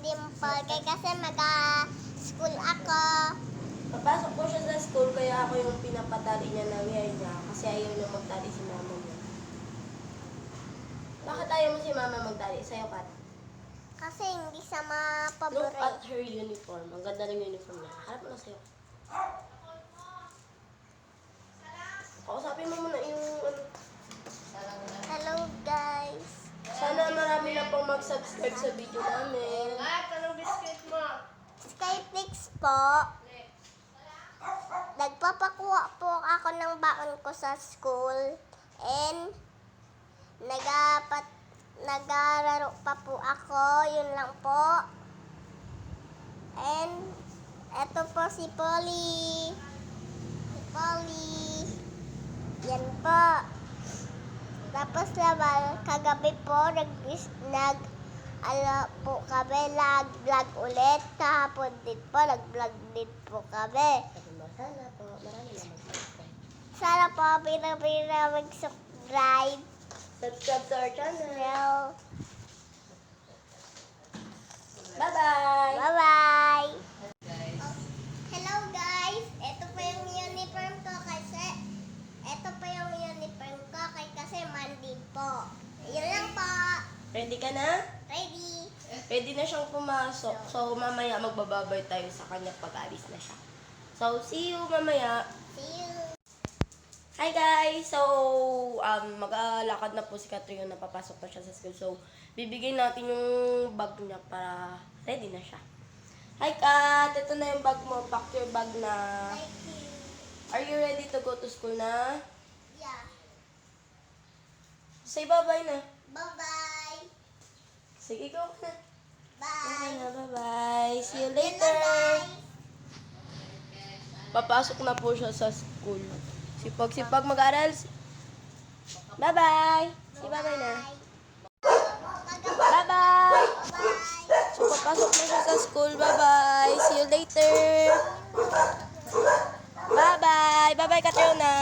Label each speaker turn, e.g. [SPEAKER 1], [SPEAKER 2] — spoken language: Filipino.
[SPEAKER 1] Dimple. Kaya kasi mag-school ako.
[SPEAKER 2] Papasok po siya sa school, kaya ako yung pinapatali niya ng hair niya kasi ayaw niya magtali si mama niya. Bakit ayaw mo si mama magtali? Sa'yo, Pat?
[SPEAKER 1] Kasi hindi siya
[SPEAKER 2] Look at
[SPEAKER 1] mapaborito.
[SPEAKER 2] her uniform. Ang ganda ng uniform niya. Harap mo na sa'yo. Kausapin mo muna yung
[SPEAKER 1] Hello guys.
[SPEAKER 2] Sana marami na pong mag-subscribe sa video namin.
[SPEAKER 3] Anong biscuit mo?
[SPEAKER 1] Skyflix po. Nagpapakuha po ako ng baon ko sa school. And nagararo pa po ako. Yun lang po. And eto po si Polly. Si Polly. Yan po. Tapos naman, kagabi po, po kami, nag-vlog ulit. Kahapon din po, nag-vlog din po kami.
[SPEAKER 2] Sana po, marami na mag-subscribe.
[SPEAKER 1] Sana po, pinapira mag-subscribe.
[SPEAKER 2] Subscribe to our channel.
[SPEAKER 1] Hello.
[SPEAKER 2] Bye-bye!
[SPEAKER 1] Bye-bye. Hello guys. Ito po yung uniform ko kasi kasi Monday po. Yun lang po.
[SPEAKER 2] Ready ka na?
[SPEAKER 1] Ready?
[SPEAKER 2] Ready na siyang pumasok. So, mamaya magbababay tayo sa kanya pag alis na siya. So, see you mamaya.
[SPEAKER 1] See you.
[SPEAKER 2] Hi guys! So, mag-alakad na po si Catherine na papasok pa siya sa school. So, bibigyan natin yung bag niya para ready na siya. Hi Kat! Ito na yung bag mo. Pack your bag na.
[SPEAKER 1] Thank you.
[SPEAKER 2] Are you ready to go to school na?
[SPEAKER 1] Yeah.
[SPEAKER 2] Say bye-bye na.
[SPEAKER 1] Bye-bye.
[SPEAKER 2] Sige, go na.
[SPEAKER 1] Bye.
[SPEAKER 2] Na, bye-bye. See you
[SPEAKER 1] Yan na,
[SPEAKER 2] later.
[SPEAKER 1] guys.
[SPEAKER 2] Papasok na po siya sa school. Sipag-sipag mag-aral. Bye-bye. Say bye-bye na. Bye-bye.
[SPEAKER 1] Bye-bye.
[SPEAKER 2] So, papasok na siya sa school. Bye-bye. See you later. Bye-bye. Bye-bye, Catriona.